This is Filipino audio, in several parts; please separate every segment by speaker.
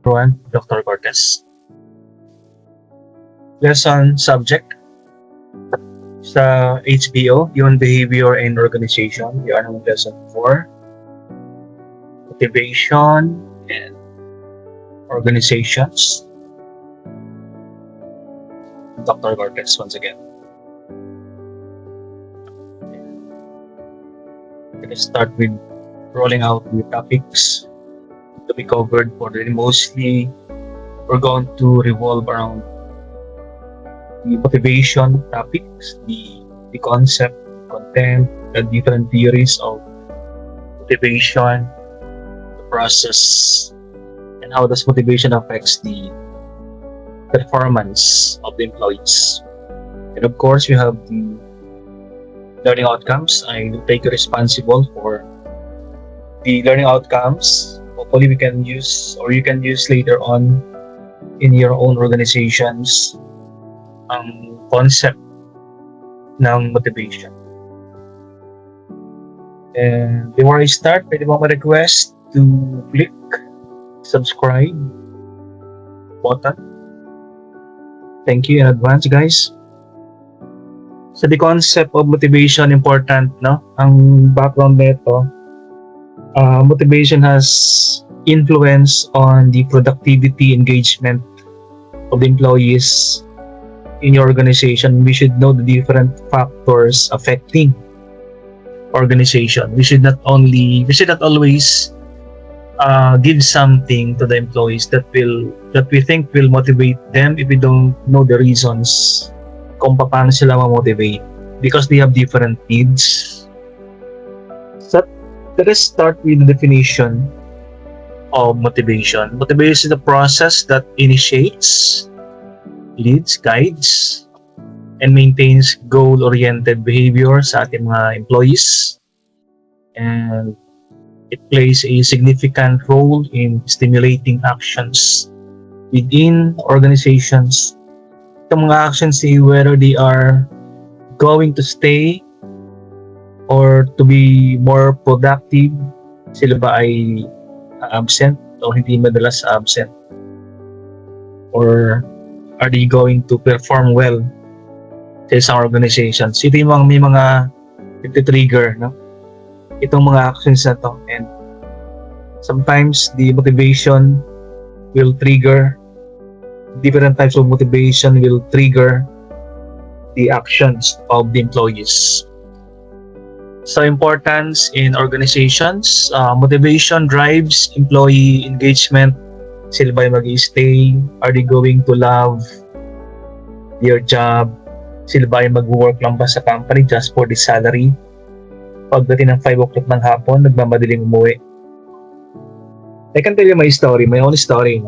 Speaker 1: Everyone, Dr. Cortez. Lesson subject sa HBO, Human Behavior and Organization. We are on lesson 4, Motivation and Organizations. Dr. Cortez once again. Let's start with rolling out the topics to be covered for today. Mostly, we're going to revolve around the motivation topics, the concept, content, the different theories of motivation, the process, and how does motivation affects the performance of the employees. And of course, we have the learning outcomes. I will take responsible for the learning outcomes. Hopefully we can use, or you can use later on in your own organizations ang concept ng motivation. And before I start, pwede mo ma-request to click subscribe button. Thank you in advance, guys. So the concept of motivation, important, no? Ang background nito, motivation has influence on the productivity, engagement of the employees in your organization. We should know the different factors affecting organization. We should not always give something to the employees that we think will motivate them if we don't know the reasons kung paano sila ma-motivate, because they have different needs. So let us start with the definition of motivation. Motivation is the process that initiates, leads, guides, and maintains goal-oriented behavior sa ating mga employees. And it plays a significant role in stimulating actions within organizations. Itong mga actions, whether they are going to stay or to be more productive, sila ba ay absent o hindi madalas absent? Or are they going to perform well sa isang organizations? Ito yung may mga nagtitrigger, no? Itong mga actions na to. And sometimes the motivation will trigger, different types of motivation will trigger the actions of the employees. So importance in organizations, motivation drives employee engagement. Sila ba mag-stay? Are they going to love their job? Sila ba mag-work lang ba sa company just for the salary? Pagdating ng 5 o'clock ng hapon, nagmamadaling umuwi. I can tell you my story, my own story.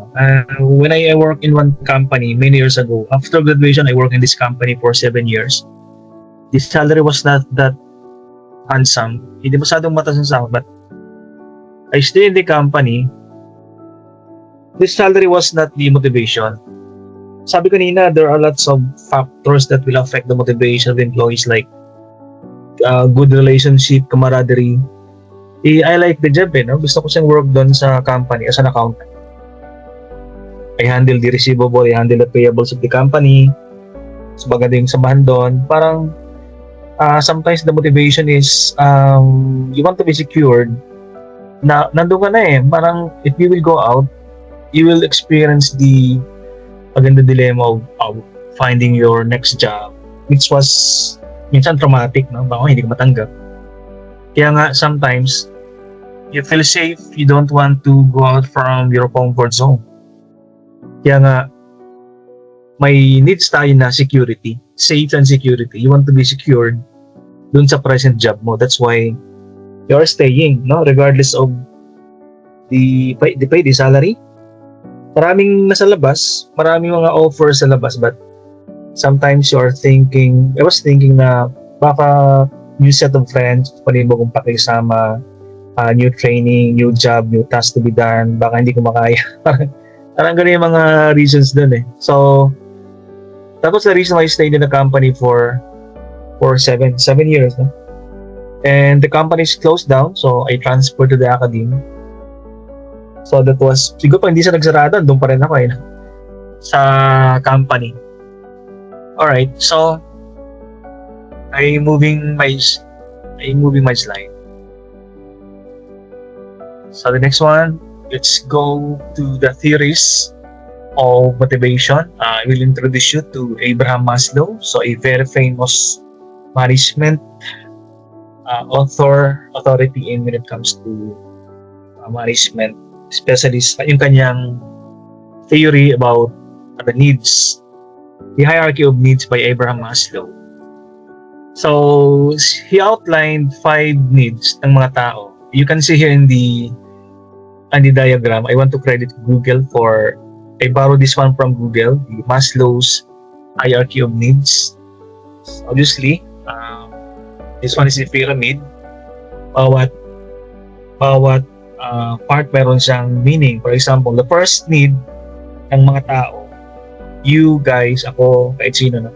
Speaker 1: When I worked in one company many years ago, after graduation, I worked in this company for 7 years. The salary was not that handsome. Hindi masyadong mataas ang sahod, but I stayed in the company. This salary was not the motivation. Sabi kanina, there are lots of factors that will affect the motivation of employees, like good relationship, camaraderie. I like the job, no? Gusto ko siyang work doon sa company as an accountant. I handle the receivable, I handle the payables of the company. So maganda yung samahan doon. Parang sometimes the motivation is you want to be secured. Nandun ka na eh. Parang if you will go out, you will experience the dilemma of finding your next job, which was minsan traumatic, no? Baka hindi ka matanggap. Kaya nga, sometimes, you feel safe, you don't want to go out from your comfort zone. Kaya nga, may needs tayo na security, safe and security. You want to be secured dun sa present job mo. That's why you're staying, no? Regardless of the pay, the salary. Maraming nasa labas, maraming mga offers sa labas, but sometimes I was thinking na baka new set of friends, panibagong pakisama, new training, new job, new task to be done, baka hindi ko makaya. Parang ganun yung mga reasons dun eh. So, that was the reason why I stayed in the company for 7 years. No? And the company is closed down, so I transferred to the academy. So that was, siguro pa hindi siya nagsarado, doon pa rin ako sa company. Alright, so I'm moving my slide. So the next one, let's go to the theories of motivation. I will introduce you to Abraham Maslow. So a very famous management authority when it comes to management, especially yung kanyang theory about the needs, the hierarchy of needs by Abraham Maslow. So he outlined 5 needs ng mga tao. You can see here in the diagram. I want to credit Google for, I borrowed this one from Google, the Maslow's hierarchy of needs. Obviously, this one is a pyramid. Bawat part meron siyang meaning. For example, the first need ng mga tao, you guys, ako, kahit sino, no?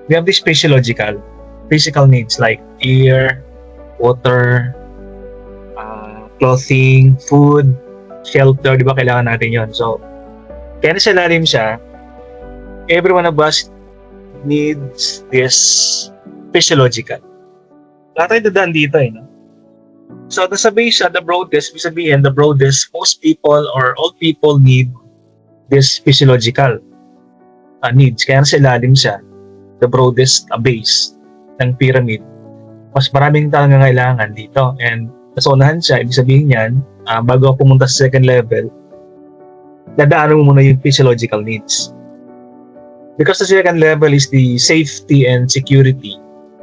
Speaker 1: We have this physical needs like air, water, clothing, food, shelter, di ba kailangan natin yon. So, kaya nasa lalim siya, every one of us needs this physiological. Lahat tayo dadaan dito no? So, nasa base siya, the broadest, most people or all people need this physiological needs. Kaya nasa lalim siya, the broadest base ng pyramid. Mas maraming talagang kailangan dito. And nasa unahan siya, ibig sabihin yan, bago ako pumunta sa second level, dadaanan mo muna yung physiological needs. Because the second level is the safety and security.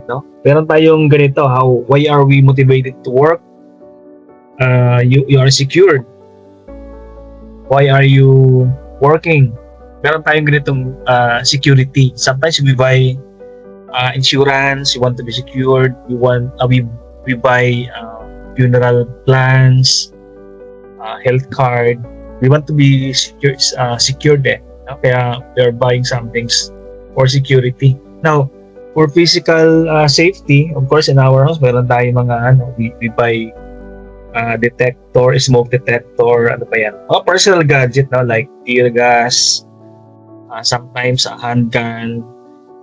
Speaker 1: No? Meron tayong ganito, why are we motivated to work? You are secured. Why are you working? Meron tayong ganitong security. Sometimes we buy insurance, you want to be secured, we buy funeral plans, health card. We want to be secured no? Kaya we're buying some things for security. Now, for physical safety, of course, in our house, meron tayong mga we buy detector, smoke detector, ano pa yan? Personal gadget, no? Like tear gas, sometimes a handgun.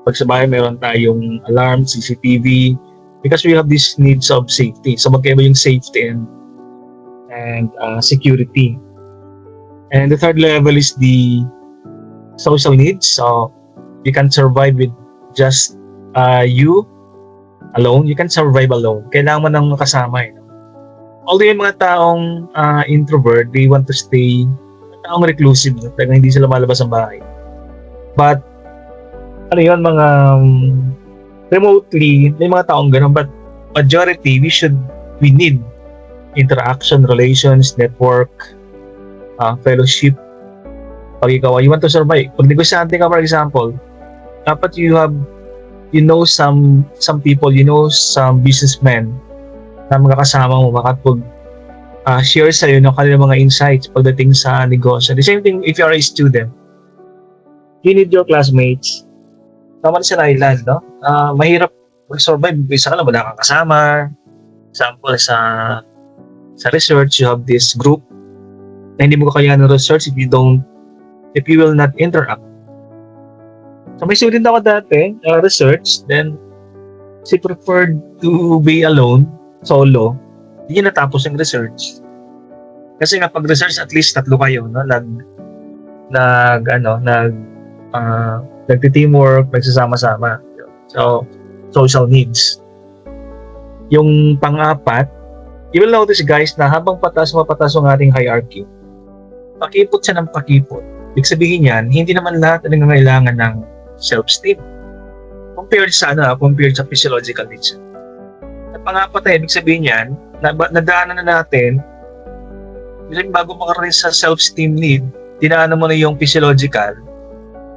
Speaker 1: Pag sa bahay, meron tayong alarm, CCTV, because we have these needs of safety. So magkaiba yung safety and security. And the third level is the social needs. So you can survive with just you alone. You can survive alone. Kailangan mo nang makasama. Although yung mga taong introvert, they want to stay, taong reclusive, talagang hindi sila malabas ng bahay. But mga remotely, may mga taong ganun, but majority, we need interaction, relations, network, fellowship. Pag ikaw, you want to survive. Pag negosyante ka, for example, dapat you know some people, you know some businessmen na makakasama mo, makapag share sa'yo ng kanilang mga insights pagdating sa negosyo. The same thing if you are a student. You need your classmates. Naman sa island, no? Mahirap mag-survive. Isa ka lang, wala kang kasama. Example, sa research, you have this group na hindi mo kakayahan ng research if you will not interact. So may student ako dati, research, then she preferred to be alone, solo. Hindi niya natapos yung research. Kasi nga pag-research, at least 3 kayo, no? Nagti-teamwork, nagsasama-sama. So, social needs. Yung pang-apat, you will notice guys na habang patas ang ating hierarchy, pakipot siya ng pakipot. Ibig sabihin yan, hindi naman lahat ang nangangailangan ng self-esteem. Compared sa physiological needs. At pang-apat ibig sabihin yan, nadaanan na natin, bago makarating sa self-esteem need, dinaanan mo na yung physiological,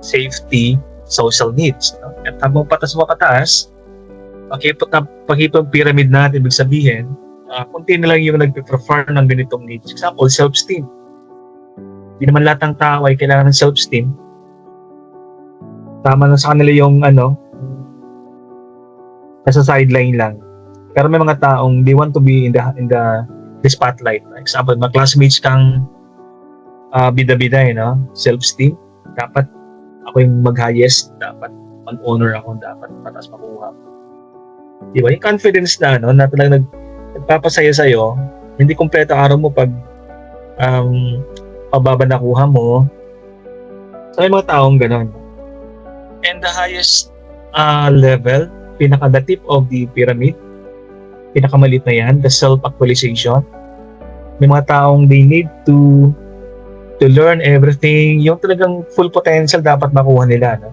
Speaker 1: safety, social needs. No? At habang patas, pakipot pyramid natin, ibig sabihin, kunti na lang yung nagpe-prefer ng ganitong needs. Example, self-esteem. Hindi naman lahat ng tao ay kailangan ng self-esteem. Tama na sa kanila yung nasa sideline lang. Pero may mga taong they want to be in the spotlight. For example, mga classmates kang bida-bida no? Self-esteem. Dapat ako yung mag-highest, dapat mag-honor ako, dapat patas makuha. Di ba? Yung confidence na, na talagang nagpapasaya sa'yo, hindi kompleto araw mo pag pababa nakuha mo. So, may mga taong ganon. And the highest level, the tip of the pyramid, pinakamalit na yan, the self-actualization. May mga taong they need to learn everything, yung talagang full potential dapat makuha nila. No?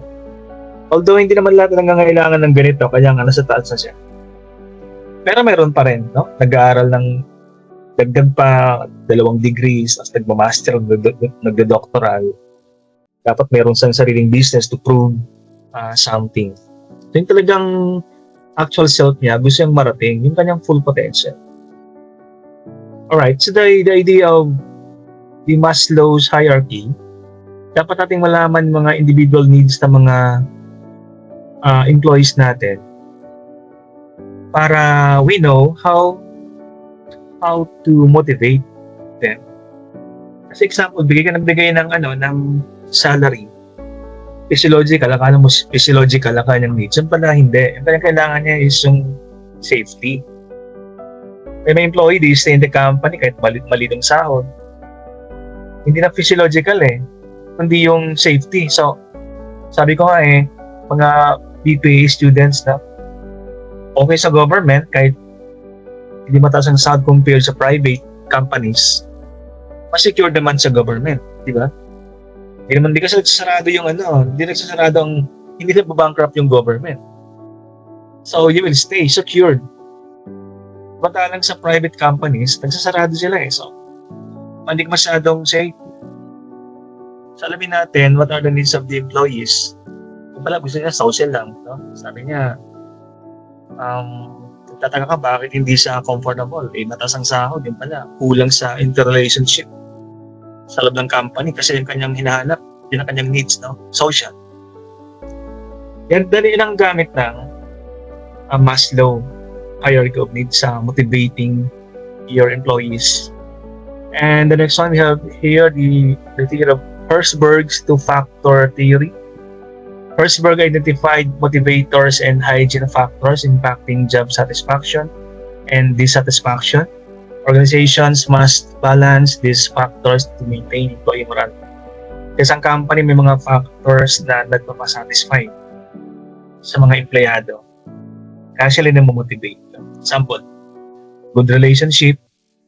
Speaker 1: Although hindi naman lahat nangangailangan ng ganito, kaya nga nasa taas na siya. Pero meron pa rin, no? Nag-aaral ng dagdag pa 2 degrees, tapos nagmamaster, nagdodoctoral. Dapat meron siyang sariling business to prove something. So yung talagang actual self niya, gusto niyang marating, yung kanyang full potential. Alright, so the idea of the Maslow's hierarchy, dapat nating malaman mga individual needs ng mga employees natin para we know how to motivate them. As example, bigay ka ng salary. Physiological, akala mo physiological ang kanyang needs. Yung pala hindi. Yung kailangan niya is yung safety. May employee, they stay in the company kahit mali ng sahod. Hindi na physiological kundi yung safety. So, sabi ko nga mga BPA students na okay sa government kahit hindi mataas ang sahod compared sa private companies, mas-secure naman sa government, di ba? Hindi kasi nagsasarado hindi na bankrupt yung government. So, you will stay secured. Matalang sa private companies, nagsasarado sila So, hindi masyadong safe. So, alamin natin what are the needs of the employees. Kung pala gusto niya social lang, no? Sabi niya, tataka ka bakit hindi siya comfortable? Mataas ang sahod, yun pala. Kulang sa interrelationship sa loob ng company kasi yung kanyang hinahanap, yun ang kanyang needs, no? Social. Yan, dali lang gamit ng Maslow hierarchy of needs sa motivating your employees. And the next one, we have here the theory of Herzberg's two-factor theory. Herzberg identified motivators and hygiene factors impacting job satisfaction and dissatisfaction. Organizations must balance these factors to maintain employee morale. Kasi ang company may mga factors na nagpapasatisfy sa mga empleyado. Kaya sila na motivate. Example, good relationship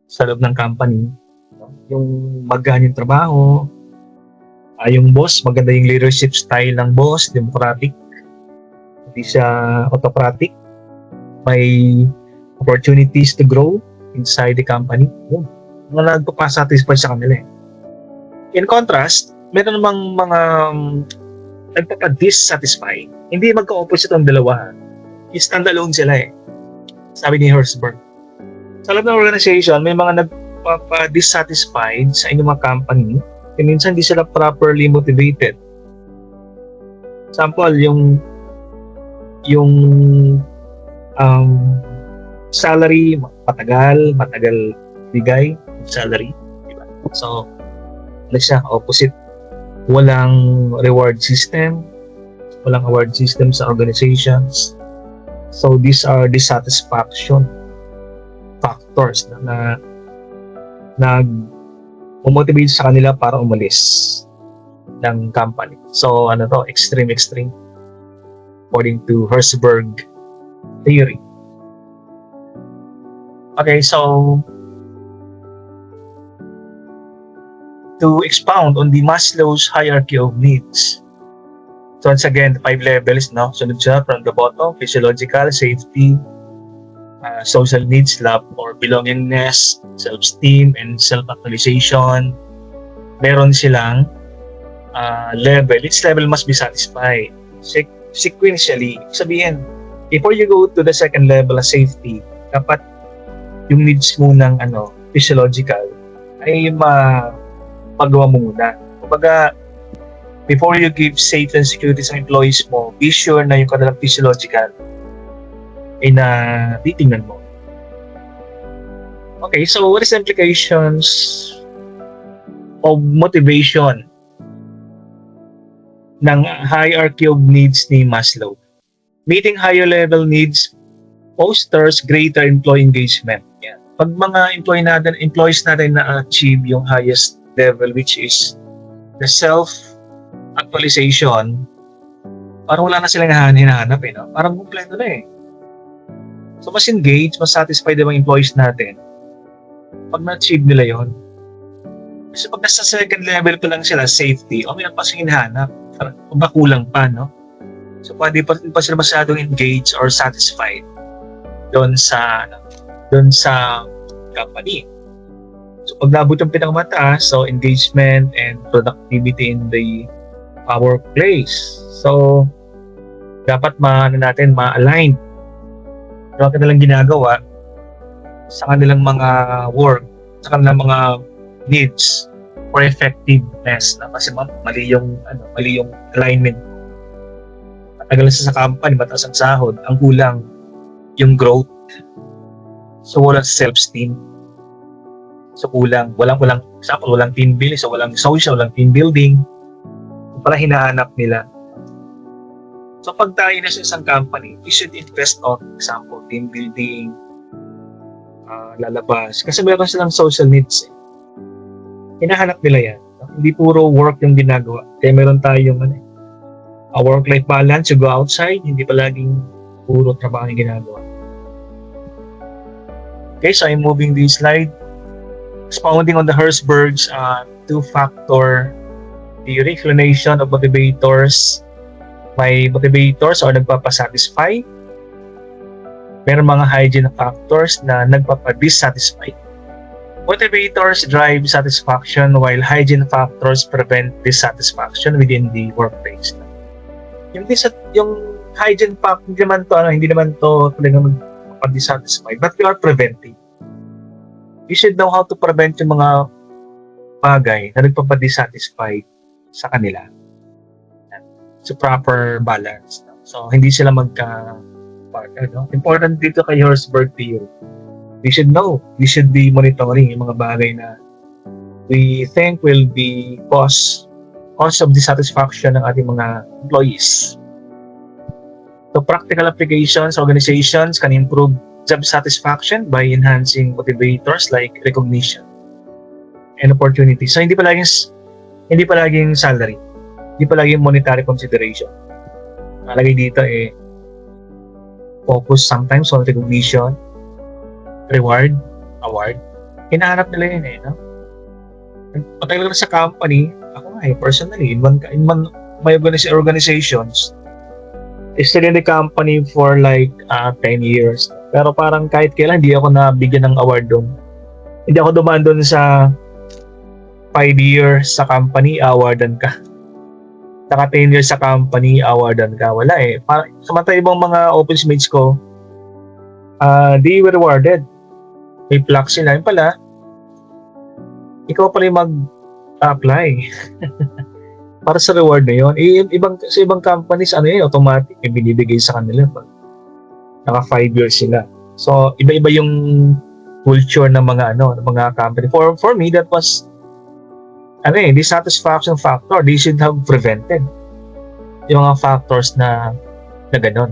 Speaker 1: sa loob ng company, yung magaan yung trabaho, yung boss, maganda yung leadership style ng boss, democratic, hindi siya autocratic, may opportunities to grow inside the company. Yun, mga nagpapasatisfy sa kanila In contrast, meron namang mga nagpapa-dissatisfy. Hindi magka-opposite ang dalawa. Stand-alone sila Sabi ni Herzberg. Sa loob ng organization, may mga nagpapa-dissatisfied sa inyong mga company and minsan hindi sila properly motivated. Example, yung salary, matagal bigay salary, diba? So, siya, opposite. Walang reward system sa organizations. So, these are dissatisfaction factors na nag-motivate sa kanila para umalis ng company. So, extreme according to Herzberg theory. Okay, so to expound on the Maslow's hierarchy of needs. So once again, 5 levels, no? Sunod siya from the bottom, physiological, safety, social needs, love or belongingness, self-esteem, and self-actualization. Meron silang level. Each level must be satisfied. Sequentially, sabihin, before you go to the second level of safety, dapat yung needs mo ng physiological ay pagawa mo muna. Kumbaga, before you give safety and security sa employees mo, be sure na yung kanilang physiological ay na titingnan mo. Okay, so what is the implications of motivation ng hierarchy of needs ni Maslow. Meeting higher level needs fosters greater employee engagement. Yan. Pag mga employees natin na-achieve yung highest level, which is the self-actualization, parang wala na silang hinahanap eh. No? Parang kumpleto na eh. So mas engaged, mas satisfied yung mga employees natin pag na-achieve nila yon. Kasi pag nasa second level pa lang sila, safety, may pa silang hinahanap. Parang kulang pa, no? So pwede pa sila masyadong engaged or satisfied doon sa company. So pag nabot yung pinakamataas, so engagement and productivity in the workplace. So dapat ma-align yung kanilang ginagawa sa kanilang mga work, sa kanilang mga needs for effectiveness. Kasi mali yung alignment. Matagal sa company, mataas ang sahod, ang kulang yung growth. So walang self-esteem. So walang team building, so walang social, walang team building. Para hinahanap nila. So pag tayo na sa isang company, we should invest on, example, team building, lalabas. Kasi meron silang social needs. Hinahanap nila yan. Hindi puro work yung ginagawa. Kaya meron tayong work-life balance, you go outside, hindi palaging puro trabaho yung ginagawa. Okay, so I'm moving this slide. Expounding on the Herzberg's two-factor theory, explanation of motivators. May motivators or nagpapasatisfy. Meron mga hygiene factors na nagpapadissatisfy. Motivators drive satisfaction while hygiene factors prevent dissatisfaction within the workplace. Yung hygiene factor, hindi naman to talagang magpapadissatisfy, but you are preventing. You should know how to prevent yung mga bagay na nagpapadissatisfy sa kanila. So proper balance. So hindi sila important dito kay Herzberg theory. We should know, we should be monitoring yung mga bagay na we think will be cause of dissatisfaction ng ating mga employees. So practical applications, organizations can improve job satisfaction by enhancing motivators like recognition and opportunity. So hindi palaging salary, hindi palaging monetary consideration. Nalagay dito focus sometimes on recognition, reward, award. Hinahanap nila yun no? Patagal na sa company, ako nga personally, in my organizations, I stayed in the company for like 10 years. Pero parang kahit kailan, hindi ako nabigyan ng award doon. Hindi ako dumaan doon sa 5 years sa company, awardan ka. Saka 10 years sa company, awardan ka. Wala Samantala ibang mga office mates ko, they were rewarded. May plaque sila. Yung pala, ikaw pala yung mag-apply para sa reward na yun. Sa ibang companies, automatic, binibigay sa kanila pag naka 5 years sila. So, iba-iba yung culture ng mga company. For me, that was dissatisfaction factor. They should have prevented yung mga factors na gano'n.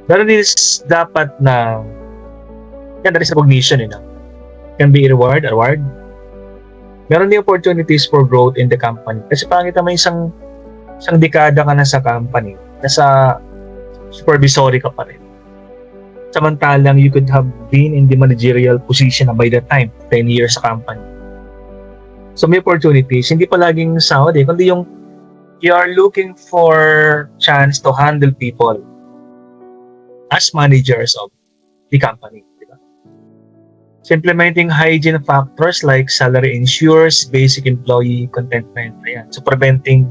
Speaker 1: Pero this dapat na that is recognition, can be award. Meron din opportunities for growth in the company. Kasi parang kita may isang dekada ka na sa company, nasa supervisory ka pa rin. Samantalang you could have been in the managerial position by that time, 10 years sa company. So may opportunities, hindi palaging sahod kundi yung you are looking for chance to handle people as managers of the company. So implementing hygiene factors like salary ensures basic employee contentment. So preventing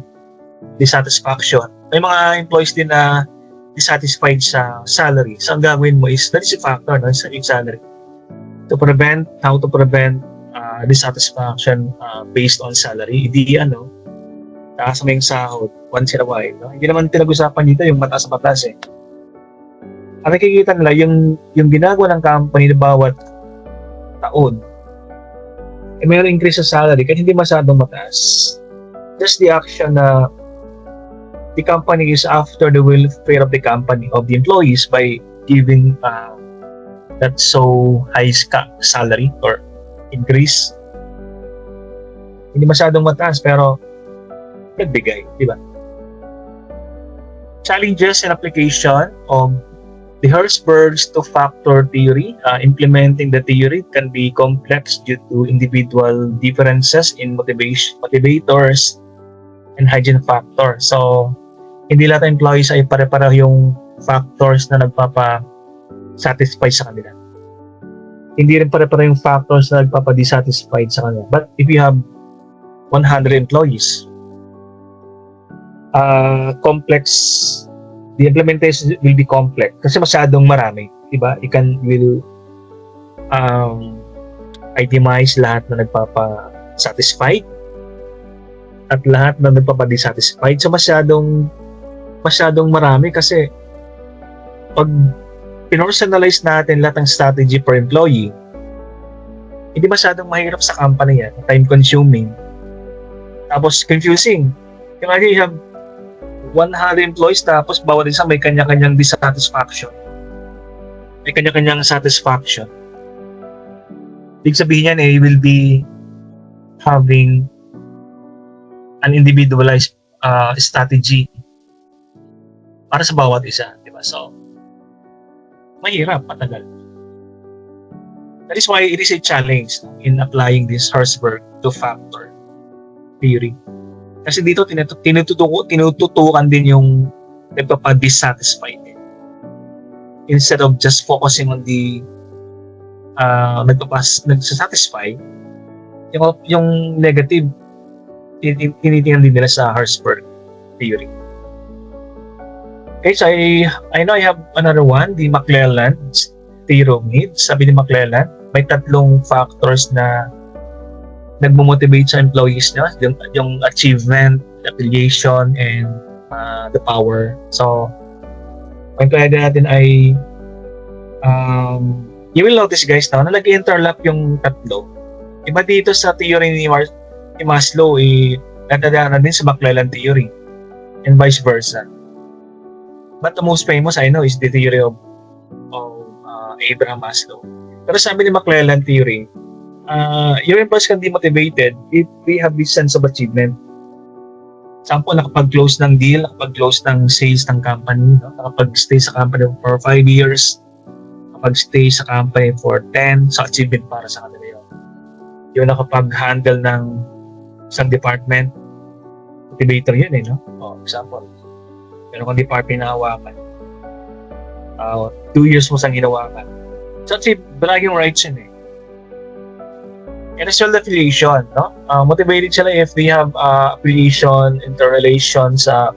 Speaker 1: dissatisfaction. May mga employees din na dissatisfied sa salary. So ang gagawin mo is, that is a factor, sa salary. How to prevent dissatisfaction based on salary. Hindi taas mo yung sahod once in a while. Hindi naman pinag-usapan dito yung mataas. Ang nakikita nila, yung ginagawa ng company na bawat taon, mayroong increase sa salary kahit hindi masyadong mataas. Just the action na the company is after the welfare of the company, of the employees, by giving that so high salary or increase. Hindi masyadong mataas pero nagbigay, di ba? Challenges and application of the Herzberg's two-factor theory. Implementing the theory can be complex due to individual differences in motivators and hygiene factor. So, hindi lahat ng employees ay pare-pareho yung factors na nagpapa-satisfy sa kanila. Hindi rin pare-pareho yung factors na nagpapa-dissatisfied sa kanila. But if you have 100 employees, the implementation will be complex kasi masyadong marami, diba? You will itemize lahat na nagpapa-satisfied at lahat na nagpapa-dissatisfied. So masyadong marami kasi pag pinersonalize natin lahat ng strategy per employee, hindi masyadong mahirap sa company yan, time consuming, tapos confusing. Yung you have 100 employees tapos bawat isa may kanya-kanyang dissatisfaction. May kanya-kanyang satisfaction. Ibig sabihin yan you will be having an individualized strategy para sa bawat isa, di ba? So, mahirap, matagal. That is why it is a challenge in applying this Herzberg two-factor theory. Kasi dito tinututukan din yung nagpapa-dissatisfied instead of just focusing on the nagsasatisfy, yung negative tinitingnan din nila sa Herzberg theory. Okay, so I know I have another one, the McClelland theory of needs. Sabi ni McClelland, may tatlong factors na nagmo-motivate sa employees niya, yung achievement, affiliation, and the power. So, ang pwede natin ay you will notice guys now na nag-interlock yung tatlo. Iba dito sa theory ni Maslow natadaanan din sa McClelland theory and vice versa. But the most famous I know is the theory of Abraham Maslow. Pero sabi ni McClelland theory, your employees can be motivated if they have this sense of achievement. Example, nakapag-close ng deal, nakapag-close ng sales ng company, no? Nakapag-stay sa company for 5 years, nakapag-stay sa company for 10, sa achievement para sa kanila yun. Yung nakapag-handle ng isang department, motivator yun no? Example, meron kang department na hawakan. 2 years mo sang hinawakan. So, bragging rights yun And as well, affiliation, no? Motivated sila if they have affiliation, interrelation sa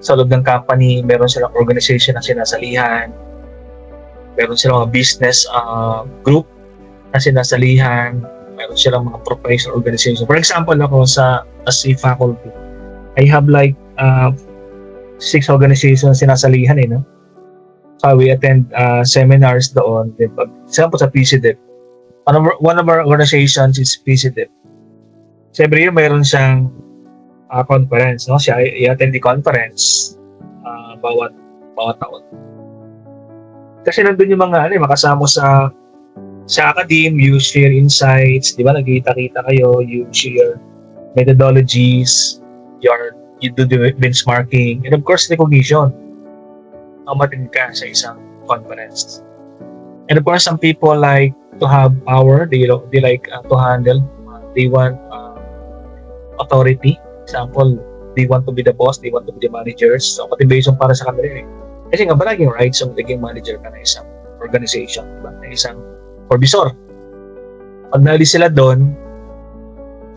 Speaker 1: loob ng company, meron silang organization na sinasalihan, meron silang mga business group na sinasalihan, meron silang mga professional organization. For example, ako as a faculty, I have like 6 organizations na sinasalihan no? So we attend seminars doon. Example sa PCDEP. One of our organizations is PCDEP. So every year mayroon siyang conference, no? Siya i-attend the conference bawat taon. Kasi nandun yung mga makasama sa academe, you share insights, di ba? Nagkita-kita kayo, you share methodologies, you do the benchmarking, and of course recognition. Umatin ka sa isang conference. And of course, some people like to have power, they like to handle, they want authority. Example, they want to be the boss, they want to be the managers. So, motivation para sa kanila Kasi nga, palaging rights yung naging manager ka na isang organization, diba? Na isang supervisor. Pag naalis sila doon,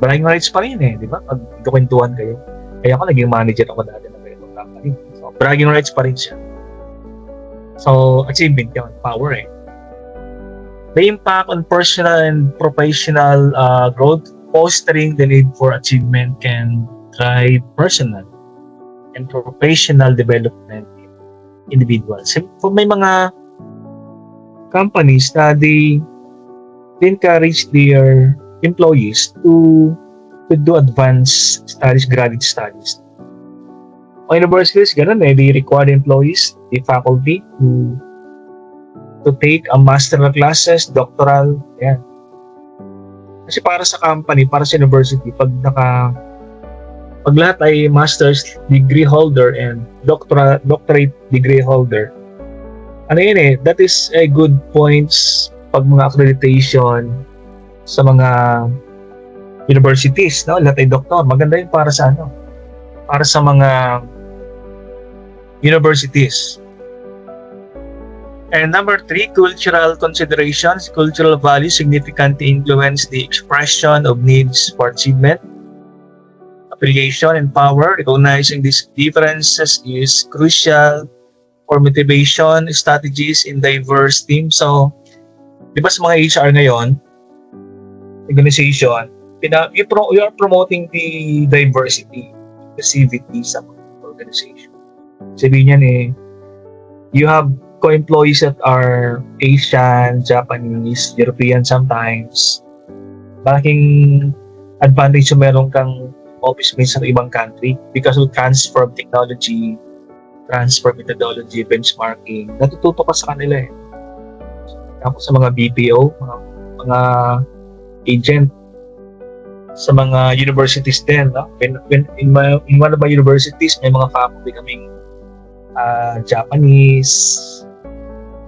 Speaker 1: palaging rights pa rin di ba? Pag dokwentuhan kayo. Kaya ako naging manager ako dati ng ganitong company. So, bragging rights pa rin siya. So, achievement yun, power The impact on personal and professional growth, fostering the need for achievement can drive personal and professional development in individuals. So, may mga companies na they encourage their employees to do advanced studies, graduate studies. O universities, ganun eh, they require the employees, the faculty to take a master classes, doctoral, yan. Kasi para sa company, para sa university, pag lahat ay master's degree holder and doctorate degree holder, ano yun eh, that is a good points pag mga accreditation sa mga universities, no? Lahat ay doktor. Maganda yun para sa para sa mga universities. And number 3, cultural considerations. Cultural values significantly influence the expression of needs for achievement, affiliation, and power. Recognizing these differences is crucial for motivation strategies in diverse teams. So, di ba sa mga HR ngayon, organization, you are promoting the diversity, inclusivity sa organization. Sabihin yan eh, you have co-employees that are Asian, Japanese, European sometimes. Malaking advantage yung meron kang office mates sa ibang country because of transfer of technology, transfer methodology, benchmarking. Natututo ka sa kanila eh. Tapos sa mga BPO, mga agent, sa mga universities din. No? In one of my universities, may mga faculty kaming Japanese,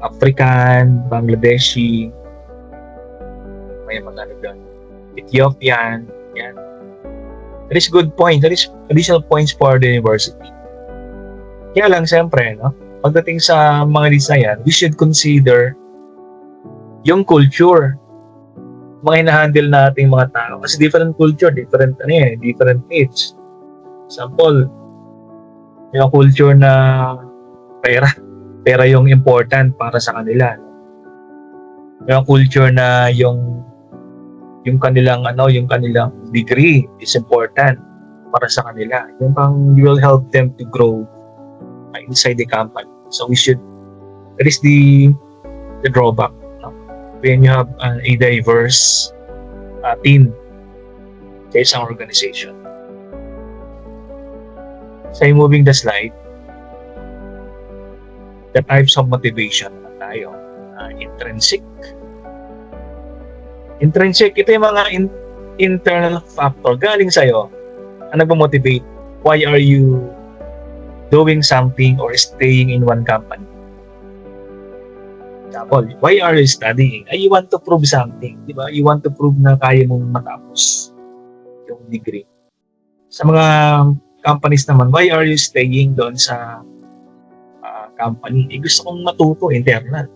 Speaker 1: African, Bangladeshi, may mga Ethiopian, yan. That is good point. That is additional points for the university. Kaya lang, siyempre, no? Pagdating sa mga design, we should consider yung culture, mga hinahandle nating mga tao. Kasi different culture, different needs. Example, yung culture na pera yung important para sa kanila. Yung culture na yung kanilang degree is important para sa kanila. Yung pang will help them to grow inside the company. So that is the drawback, no? When you have a diverse team sa isang organization. So moving the slide, the types of motivation na tayo. Intrinsic. Intrinsic, ito yung mga internal factor galing sa'yo. Ang nagmo-motivate. Why are you doing something or staying in one company? Example, why are you studying? You want to prove something, di ba? You want to prove na kaya mong matapos yung degree. Sa mga companies naman, why are you staying doon sa company? Gusto kong matuto, internal.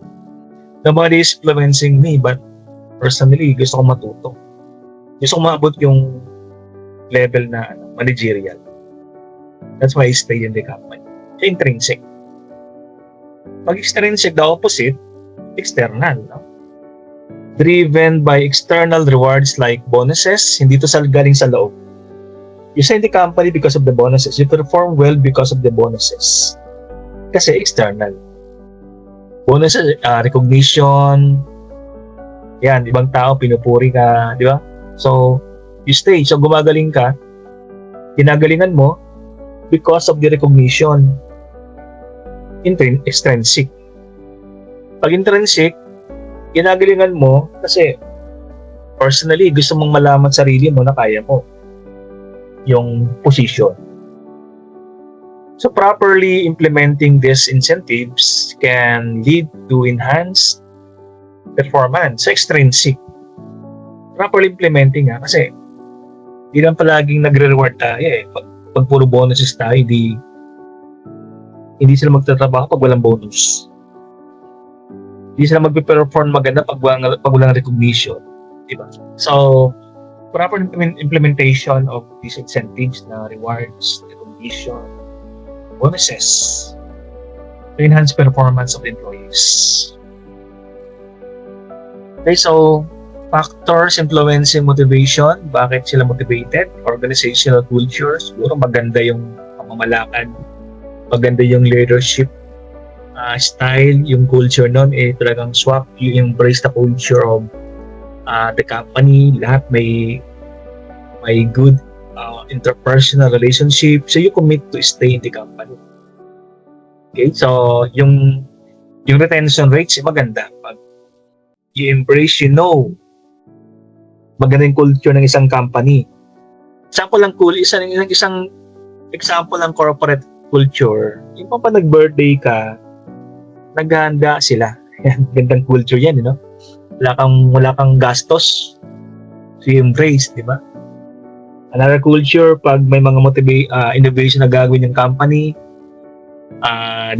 Speaker 1: Nobody is influencing me, but personally, gusto kong matuto. Gusto kong maabot yung level na managerial. That's why I stay in the company. So, intrinsic. Pag extrinsic, the opposite, external. No? Driven by external rewards like bonuses, hindi to galing sa loob. You stay in the company because of the bonuses. You perform well because of the bonuses. Kasi external. Bonuses, recognition, yan, ibang tao, pinupuri ka, di ba? So, you stay. So, gumagaling ka, ginagalingan mo because of the recognition. Extrinsic. Pag intrinsic, ginagalingan mo kasi personally, gusto mong malaman sarili mo na kaya mo yung position. So properly implementing these incentives can lead to enhanced performance. So extrinsic. Properly implementing kasi hindi lang palaging nagre-reward tayo eh. Pag puro bonuses tayo, hindi sila magtatrabaho pag walang bonus. Hindi sila magpe-perform maganda pag walang recognition. Diba? So, proper implementation of these incentives na rewards, recognition, bonuses to enhance performance of employees. Okay, so factors influencing motivation. Bakit sila motivated? Organizational culture. Siguro maganda yung pamamalakad, maganda yung leadership style, yung culture nun talagang swak, you embrace the culture of the company, lahat may good interpersonal relationship, so you commit to stay in the company. Okay, so yung retention rates maganda. Pag you embrace, magandang culture ng isang company. Example lang isang example ng corporate culture, yung pa nag-birthday ka, naghahanda sila. Yan, gandang culture yan, wala kang gastos to embrace, di ba? Another culture, pag may mga innovation na gagawin yung company,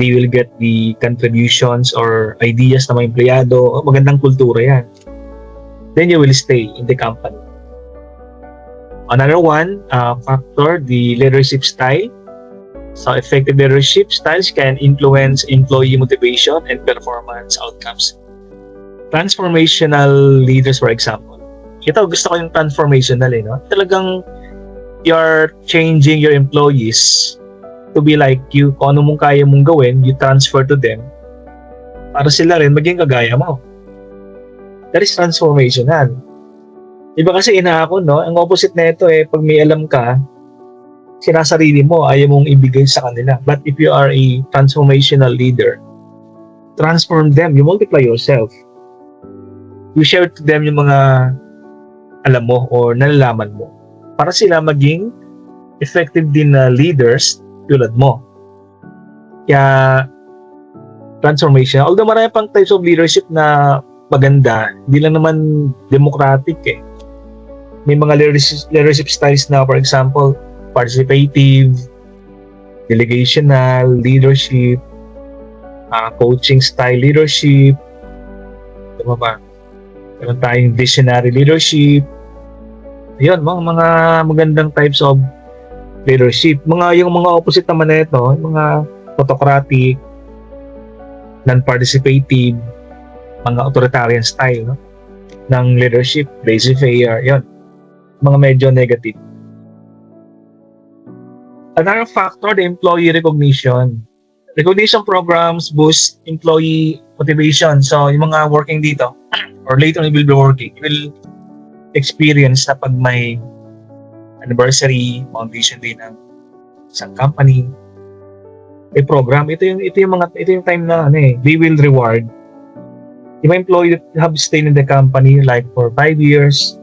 Speaker 1: they will get the contributions or ideas ng mga empleyado. Magandang kultura yan. Then you will stay in the company. Another one, factor, the leadership style. So effective leadership styles can influence employee motivation and performance outcomes. Transformational leaders, for example. Ito, gusto ko yung transformational, Talagang you're changing your employees to be like you. Kung ano mong kaya mong gawin, you transfer to them para sila rin maging kagaya mo. That is transformational. Iba kasi inaako, ang opposite na ito pag may alam ka, sinasarili mo, ayaw mong ibigay sa kanila. But if you are a transformational leader, transform them, you multiply yourself. You share to them yung mga alam mo or nalalaman mo para sila maging effective din na leaders tulad mo. Kaya transformation. Although marami pang types of leadership na maganda, hindi lang naman democratic May mga leadership styles na, for example, participative, delegational, leadership, coaching style leadership, diba ba? Meron tayong visionary leadership. Ayun, mga magandang types of leadership. Yung mga opposite naman na ito, mga autocratic, non-participative, mga authoritarian style ng leadership, laissez-faire, yun. Mga medyo negative. Another factor, the employee recognition. Recognition programs boost employee motivation. So, yung mga working dito, or later you will be working, you will experience na pag may anniversary, foundation day ng isang company, may program. Ito yung time na they will reward. Yung mga employee that have stayed in the company like for 5 years,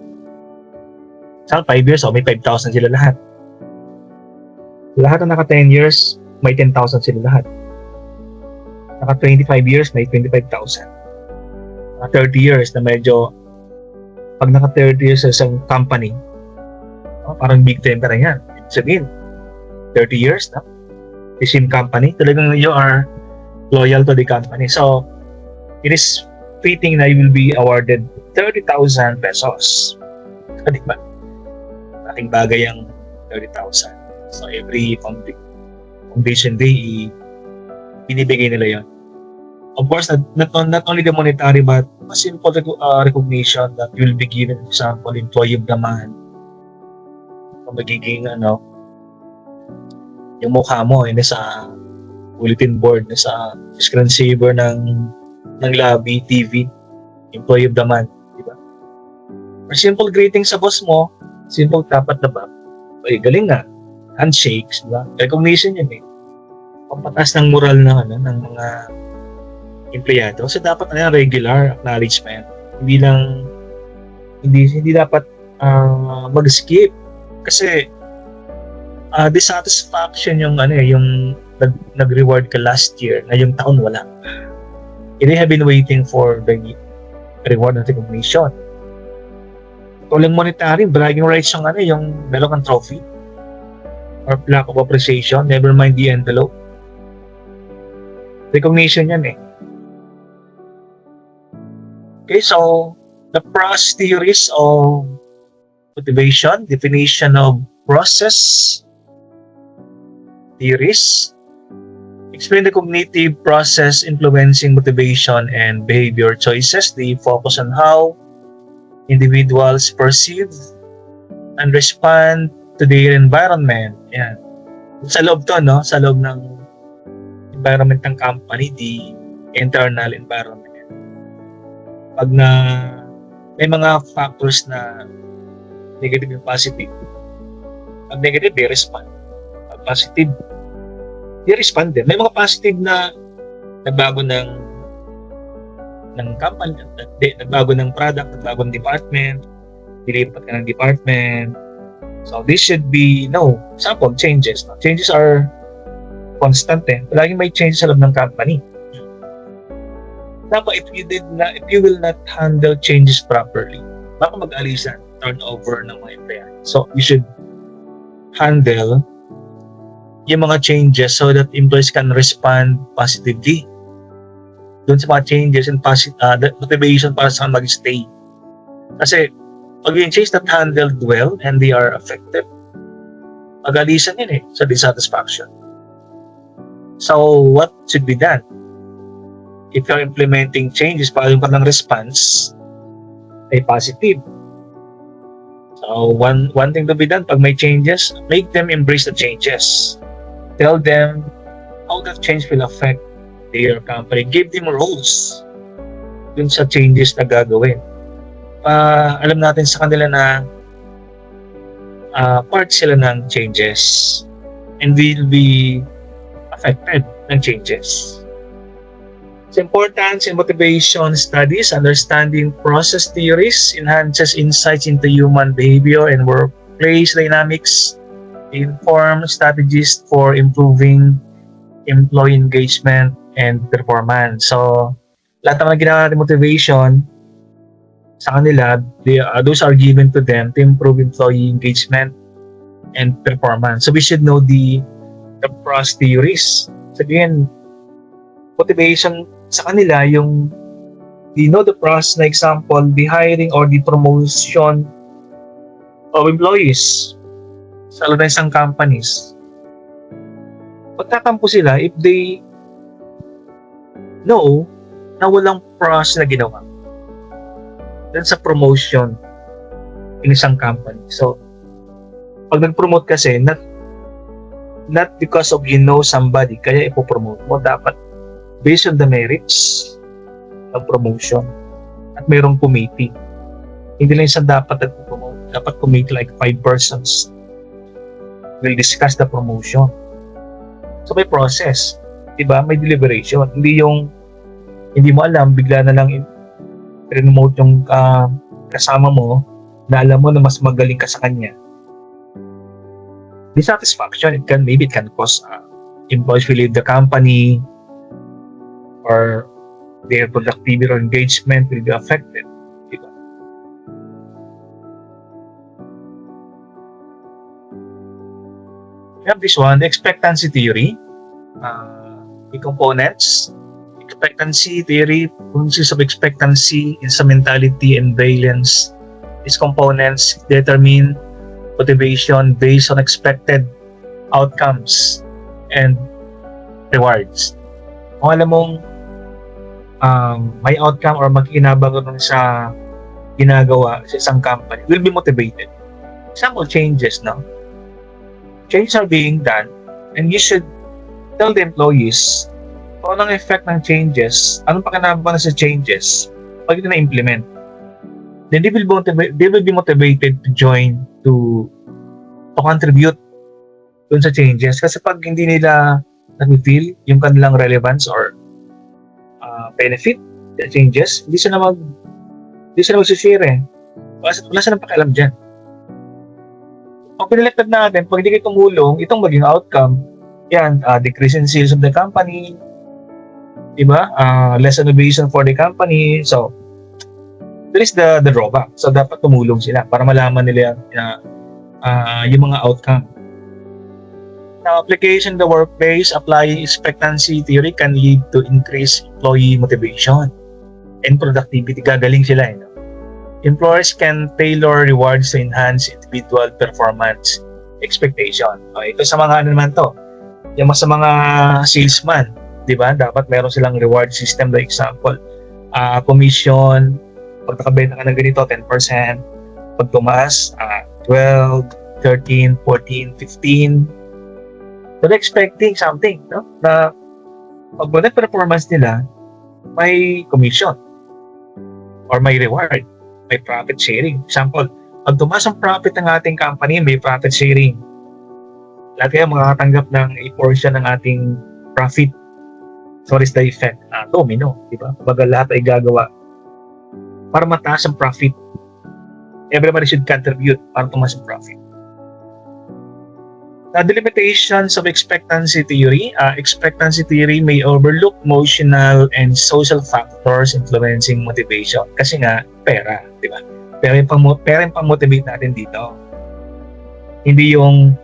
Speaker 1: sa 5 years, may 5,000 sila lahat. Lahat na naka 10 years, may 10,000 sila lahat. Naka 25 years, may 25,000. Naka 30 years na medyo, pag naka 30 years sa isang company, parang big time ka na yan. Ibig sabihin, 30 years na, the same company, talagang you are loyal to the company. So, it is fitting na you will be awarded 30,000 pesos. Di ba? Ating bagay ang 30,000. So, every foundation day, binibigay nila yon. Of course, not only the monetary, but a simple recognition that you will be given, for example, employee of the month. Magiging, yung mukha mo, sa bulletin board, sa screensaver ng lobby, TV, employee of the month, di ba? Or simple greeting sa boss mo, simple tapat na ba? Ay, galing nga. Handshakes, di ba? Recognition yun Pampatas ng moral ng mga empleyado. So dapat regular acknowledgement. Hindi dapat mag-skip kasi dissatisfaction yung nag-reward ka last year na yung taon wala. They have been waiting for the reward and recognition. Tulang monetary, bragging rights yung meron kang trophy or plaque of appreciation, never mind the envelope. Recognition yan Okay, so the PROS theories of motivation, definition of process theories, explain the cognitive process influencing motivation and behavior choices. They focus on how individuals perceive and respond to their environment. Yan. Sa loob to, sa loob ng environment ng company, the internal environment. Pag may mga factors na negative and positive. Pag negative, they respond. Pag positive, they respond din. May mga positive na nagbago ng company, nagbago ng product, nagbago ng department, dilipat ka ng department. So this should be, example, changes. Changes are constant eh. Laging may changes sa loob ng company. Dapat if you will not handle changes properly, baka mag-alisan, turnover ng mga empleyado. So you should handle yung mga changes so that employees can respond positively doon sa mga changes and motivation para sa mag-stay. Kasi pag yung change not handled well and they are affected, mag-alisan yun sa dissatisfaction. So what should be done? If you're implementing changes, para yung ng response ay positive. So one thing to be done, pag may changes, make them embrace the changes. Tell them how that change will affect their company. Give them roles dun sa changes na gagawin. Alam natin sa kanila na part sila ng changes and will be affected ng changes. Its importance in motivation studies, understanding process theories, enhances insights into human behavior and workplace dynamics, inform strategies for improving employee engagement and performance. So, lahat naman ginawa natin motivation sa kanila, those are given to them to improve employee engagement and performance. So, we should know the process theories. Sabihin, motivation sa kanila yung the process, na example, the hiring or the promotion of employees sa lalo na isang companies. Pagkakampo sila if they know na walang process na ginawa dun sa promotion in isang company. So, pag nag-promote kasi, not because of somebody, kaya ipopromote mo, dapat based on the merits ng promotion at mayroong committee. Hindi lang isang dapat nagpo-promote. Dapat committee like 5 persons will discuss the promotion. So may process, diba? May deliberation. Hindi mo alam, bigla na lang promote yung kasama mo na alam mo na mas magaling ka sa kanya. Dissatisfaction, maybe it can cause employees will leave the company, or their productivity or engagement will be affected. Diba? We have this one, the expectancy theory. The components. Expectancy theory consists of expectancy, instrumentality, and valence. These components determine motivation based on expected outcomes and rewards. Kung alam mong may outcome or magkinabang sa ginagawa sa isang company, will be motivated. Example, changes, no? Changes are being done and you should tell the employees kung anong effect ng changes, anong pakinabang sa changes pag ito na-implement. Then they will be motivated to join, to contribute dun sa changes. Kasi pag hindi nila na-feel yung kanilang relevance or benefit sa changes, hindi sila mag-share eh. Wala silang pakialam dyan. Pag pinaliktad natin, pag hindi kayo tumulong, itong maging outcome, yan, decrease in sales of the company, diba? Less innovation for the company. So, there is the drawback. So, dapat tumulong sila para malaman nila yung mga outcome. Now, application in the workplace, applying expectancy theory can lead to increased employee motivation and productivity. Gagaling sila. Employers can tailor rewards to enhance individual performance expectation. Ito sa mga naman to. Yung sa mga salesman, di ba? Dapat meron silang reward system. Like example, commission, pag nakabenta ka ng ganito, 10%. Pag tumaas, 12, 13, 14, 15. So they're expecting something, no? Na pag net performance nila, may commission or may reward. may profit sharing. Example, pag tumaas ang profit ng ating company, may profit sharing. Lahat kayo makakatanggap ng a portion ng ating profit. So, what is the effect? Domino, di ba? Baga lahat ay gagawa para mataas ang profit. Everybody should contribute para tumaas ang profit. The limitations of expectancy theory. Expectancy theory may overlook emotional and social factors influencing motivation. Kasi nga, pera, di ba? Pera yung pang-motivate natin dito. Hindi yung,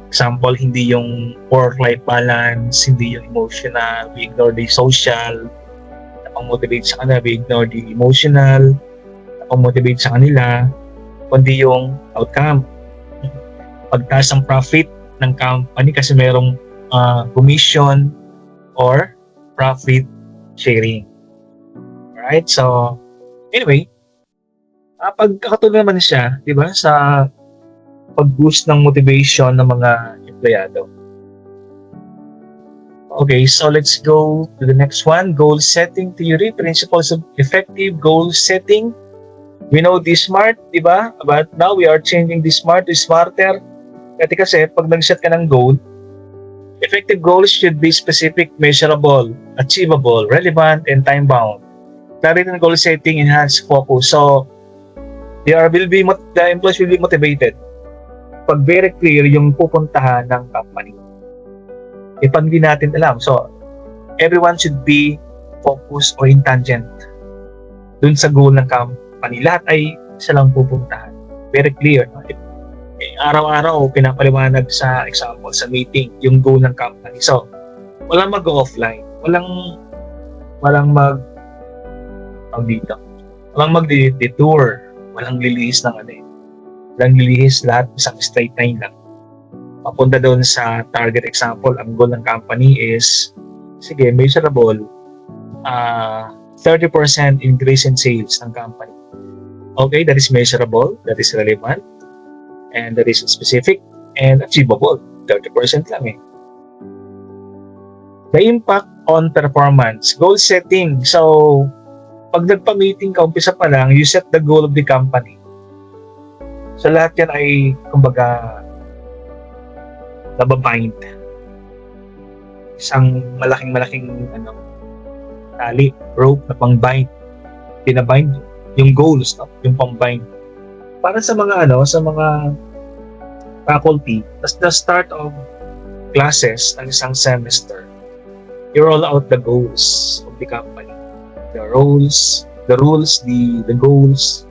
Speaker 1: example, hindi yung work-life balance, hindi yung emotional, we ignore the social, na pang-motivate sa kanila, we ignore the emotional, na pang-motivate sa kanila, kundi yung outcome. Pagtaas ang profit ng company kasi merong commission or profit sharing. Alright, so anyway, pagkakatulong naman siya, di ba, sa pag-boost ng motivation ng mga empleyado. Okay, so let's go to the next one, goal setting theory, principles of effective goal setting. We know the SMART, di ba? But now we are changing the SMART to SMARTer. Kasi pag nag-set ka ng goal, effective goals should be specific, measurable, achievable, relevant, and time-bound. Clarity in goal setting, enhance focus. So, the employees will be motivated pag very clear yung pupuntahan ng company. Pag hindi natin alam. So, everyone should be focused or in tangent dun sa goal ng company. Lahat ay isa lang pupuntahan. Very clear. No? Araw-araw pinapaliwanag sa example sa meeting yung goal ng company. So, walang mag-offline, walang mag-detour, walang lilihis ng walang lilihis, lahat isang straight line lang. Papunta doon sa target. Example, ang goal ng company is, measurable, 30% increase in sales ng company. Okay, that is measurable, that is relevant, and that is specific and achievable. 30% lang . The impact on performance. Goal setting. So, pag nagpa-meeting ka, umpisa pa lang, you set the goal of the company. So, lahat yan ay, kumbaga, nababind. Isang malaking tali, rope na pang-bind. Pinabind yung goals, no? Yung pang-bind. Para sa mga faculty, at the start of classes ng isang semester, you roll out the goals of the company. The rules, the goals,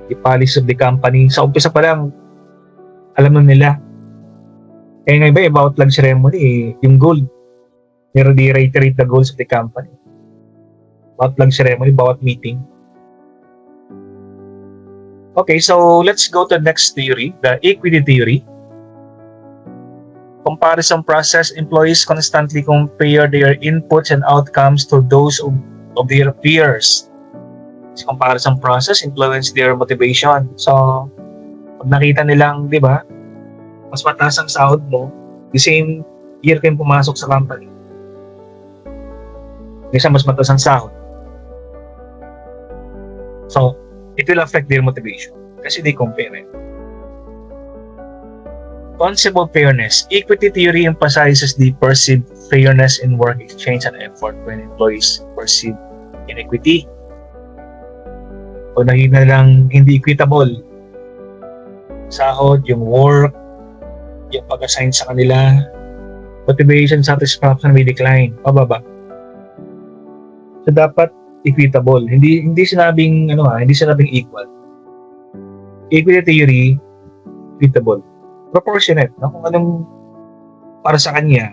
Speaker 1: the policy of the company. Sa umpisa pa lang, alam na nila. Kaya nga iba, about lang ceremony, yung goal. Reiterate the goals of the company. About lang ceremony, bawat meeting. Okay, so let's go to the next theory, the equity theory. Comparison process. Employees constantly compare their inputs and outcomes to those of their peers. This comparison process influence their motivation. So, pag nakita nilang, di ba, mas mataas ang sahod mo, the same year kayong pumasok sa company. Isa mas mataas ang sahod. So, it will affect their motivation kasi they compare it. Concept of fairness. Equity theory emphasizes the perceived fairness in work exchange and effort when employees perceive inequity. O nakita lang hindi equitable. Sahod, yung work, yung pag-assign sa kanila, motivation, satisfaction may decline, pababa. So dapat equitable. Hindi sinabing hindi sinabing equal. Equity theory, equitable. Proportionate, no? Kung anong para sa kanya,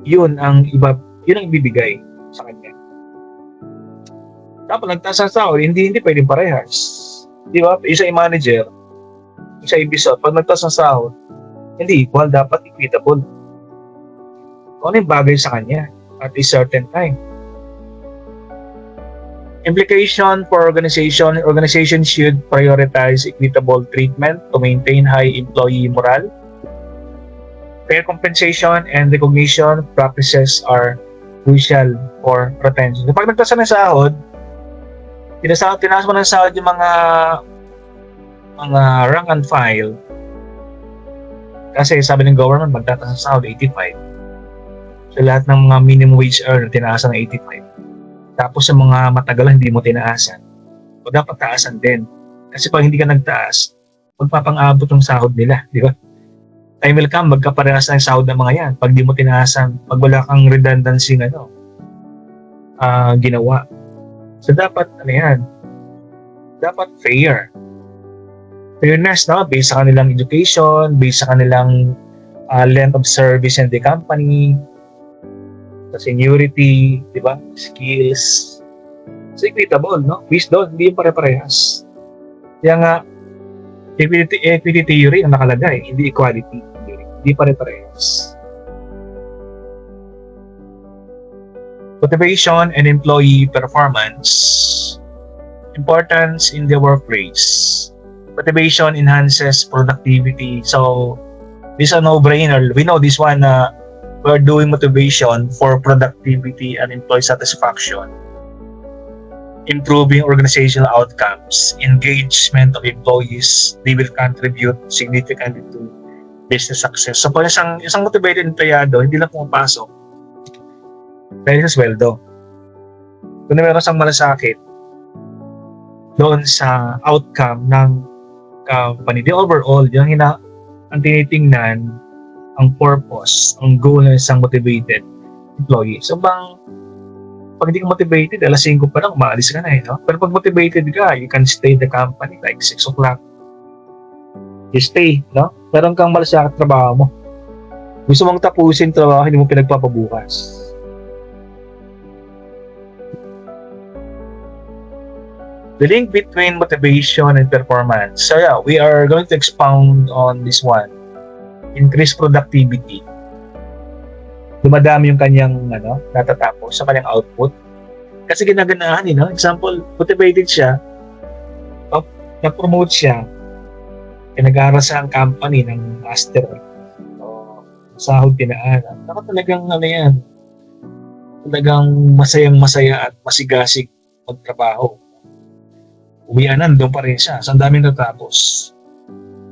Speaker 1: yun ang ibibigay sa kanya. Tapos nagtaas ang sahod, hindi pwedeng parehas. Di ba? Isa yung manager, isa yung bisot, pag nagtaas ang sahod, hindi equal, dapat equitable. Kung ano yung bagay sa kanya at a certain time. Implication for organization. Organization should prioritize equitable treatment to maintain high employee morale. Fair compensation and recognition practices are crucial for retention. Kapag nagtaas ng sahod, tinaas mo ng sahod yung mga rank and file. Kasi sabi ng government, magtataas ng sahod 85. So lahat ng mga minimum wage earner, tinaasan ng 85. Tapos sa mga matagalan, hindi mo tinaasan. O dapat taasan din. Kasi pag hindi ka nagtaas, magpapang-abot ng sahod nila, di ba? Time will come, magkaparehas na yung sahod ng mga yan. Pag di mo tinaasan, pag wala kang redundancy ginawa. So dapat, dapat fair. Fairness, no? Based sa kanilang education, based sa kanilang length of service in the company, sa seniority, di ba? Skills. So equitable, no? Based doon, hindi yung pare-parehas. Kaya nga, equity theory ang nakalagay, hindi equality theory. Hindi pare-parehas. Motivation and employee performance. Importance in the workplace. Motivation enhances productivity. So, this is a no-brainer. We know this one we're doing motivation for productivity and employee satisfaction. Improving organizational outcomes, engagement of employees, they will contribute significantly to business success. So, pag isang motivated empleyado, hindi lang pumapasok dahil sa sweldo. Kung meron siyang malasakit doon sa outcome ng company, the overall, yung ang tinitingnan, ang purpose, ang goal ng isang motivated employee. So, pag hindi ka motivated, alas 5 pa lang, maalis ka na no? Pero pag motivated ka, you can stay in the company like 6 o'clock. You stay, no? Meron kang malasakit trabaho mo. Gusto mong tapusin trabaho, hindi mo pinagpapabukas. The link between motivation and performance. So yeah, we are going to expound on this one. Increase productivity. Dumadami yung kanyang natatapos sa kanyang output. Kasi ginaganahan Example, motivated siya, na-promote siya, nag-aaral sa ang company ng master. Sahod pinaaral. Talagang talagang masayang-masaya at masigasig magtrabaho. Uwian na, doon pa rin siya. So, ang daming natapos.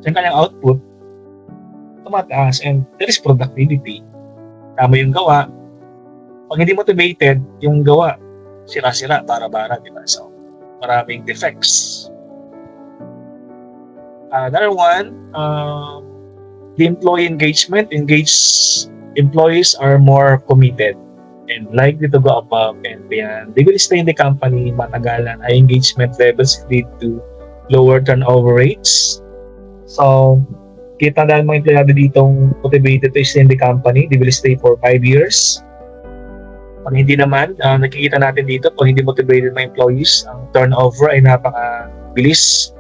Speaker 1: So, yung kanyang output, tumataas and there is productivity. Tama yung gawa. Pag hindi motivated, yung gawa, sira-sira, bara-bara, di ba? So, maraming defects. Another one, the employee engagement. Engaged employees are more committed and likely to go above and beyond. They will stay in the company matagalan. High engagement levels lead to lower turnover rates. So, kita na mga empleyado ditong motivated to stay in the company. They will stay for 5 years. Pag hindi naman, nakikita natin dito, pag hindi motivated mga employees, ang turnover ay napakabilis.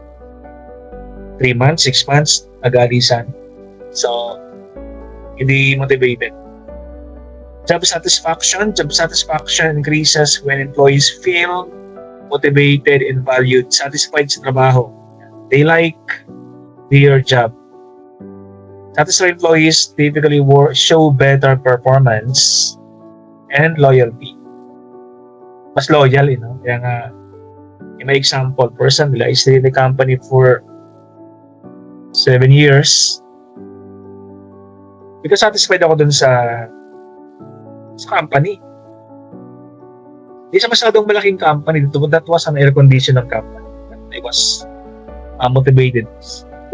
Speaker 1: 3 months, 6 months, nag-alisan. So, hindi motivated. Job satisfaction increases when employees feel motivated and valued, satisfied sa trabaho. They like their job. Satisfied employees typically show better performance and loyalty. Mas loyal, Kaya nga, in my example, personally, I stayed in the company for 7 years because satisfied ako dun sa company. Hindi siya masyadong malaking company dito, but that was an air-conditioned company. I was motivated.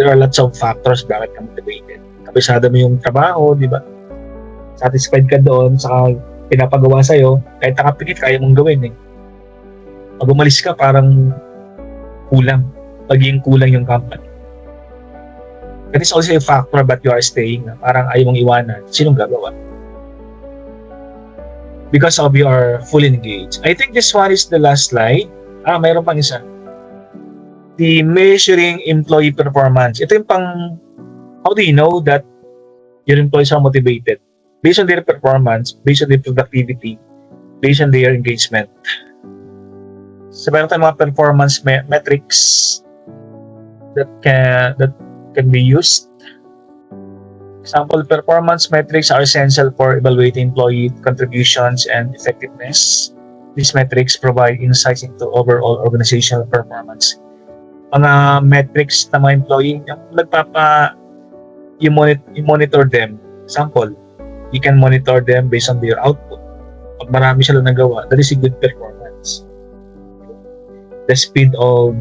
Speaker 1: There are lots of factors bakit ka motivated. Kabisado mo yung trabaho, di ba? Satisfied ka doon sa pinapagawa sa'yo, kahit nakapikit, kaya mong gawin Pag umalis ka, parang kulang. Pagiging kulang yung company. That is also a factor but you are staying. Parang ayaw mong iwanan. Sinong gagawa? Because of your fully engaged. I think this one is the last slide. Mayroon pang isa. The measuring employee performance. Ito yung how do you know that your employees are motivated? Based on their performance, based on their productivity, based on their engagement. So, meron tayong mga performance metrics that can be used. Example, performance metrics are essential for evaluating employee contributions and effectiveness. These metrics provide insights into overall organizational performance. Mga metrics na mga employee, you monitor them. Example, you can monitor them based on their output. Pag marami sila nagawa, that is a good performance. The speed of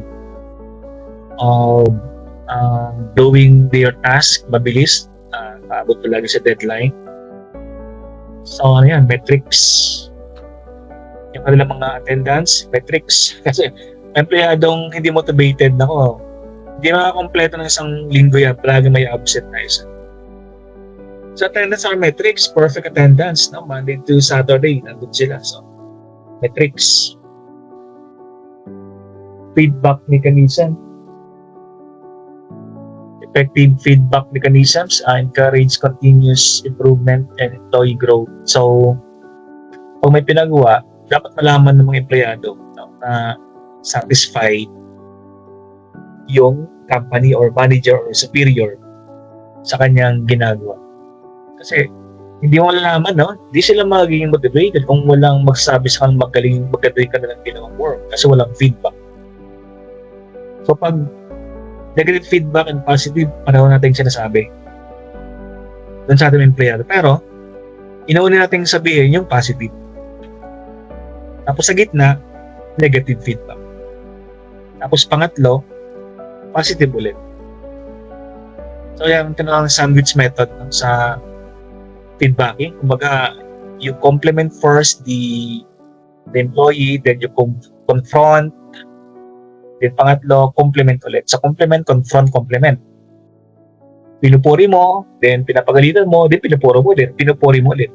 Speaker 1: doing their task, mabilis, abot palagi sa deadline. So, ano yan, metrics. Yung kanilang mga attendance, metrics. Kasi, empleyadong hindi motivated, nako, hindi makakompleto ng isang linggo yan, palagi may absent na isa. So, attendance are metrics, perfect attendance, no? Monday to Saturday, nandun sila. So, metrics. Feedback mechanism. Effective feedback mechanisms encourage continuous improvement and employee growth. So, pag may pinagawa, dapat malaman ng mga empleyado, no, na satisfied yung company or manager or superior sa kanyang ginagawa. Kasi, hindi mo malalaman, no? Hindi sila magiging motivated kung walang magsasabi sa kanila magaling ka na ng ginawang work kasi walang feedback. So, pag negative feedback and positive, pareho natin sinasabi doon sa ating empleyado. Pero, inauna natin sabihin yung positive. Tapos sa gitna, negative feedback. Tapos pangatlo, positive ulit. So, yan, tinatawag ng sandwich method sa feedbacking. Kumbaga, you compliment first the employee, then you confront. Then pangatlo, compliment ulit. Sa compliment, confront, compliment. Pinupuri mo, then pinapagalitan mo, then pinupuri mo ulit.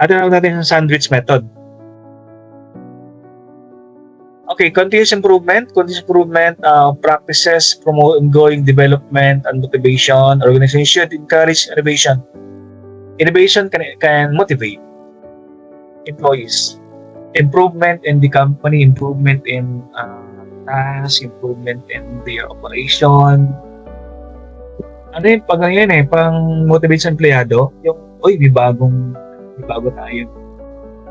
Speaker 1: At tinawag natin yung sandwich method. Okay, continuous improvement. Practices promote ongoing development and motivation. Organization encourage innovation. Innovation can motivate employees. Improvement in the company, improvement in task, improvement in their operation. Ano yun, pag ganyan pang motivate sa empleyado, yung, may bago tayo.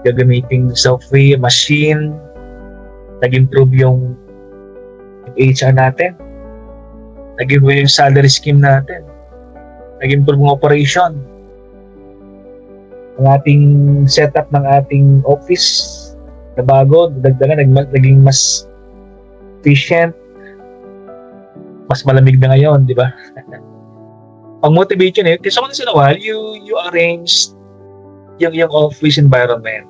Speaker 1: Gagamiting software, machine, nag-improve yung HR natin, nag-improve yung salary scheme natin, nag-improve yung operation, ang ating setup ng ating office, na bago, dagdagan, naging mas efficient, mas malamig na ngayon, di ba? Ang motivation kasi once in a while, you arrange yung office environment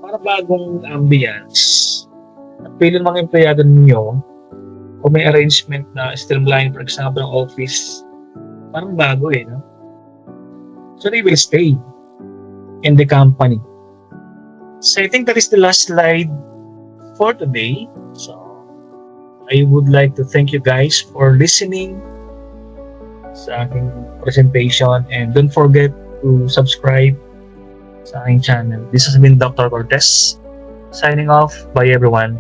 Speaker 1: para bagong ambience. Pili ng mga empleyado ninyo, kung may arrangement na streamline, for example, ng office, parang bago no? So they will stay in the company. So I think that is the last slide for today. So I would like to thank you guys for listening sa aking presentation, and don't forget to subscribe sa aking channel. This has been Dr. Cortez signing off. Bye everyone.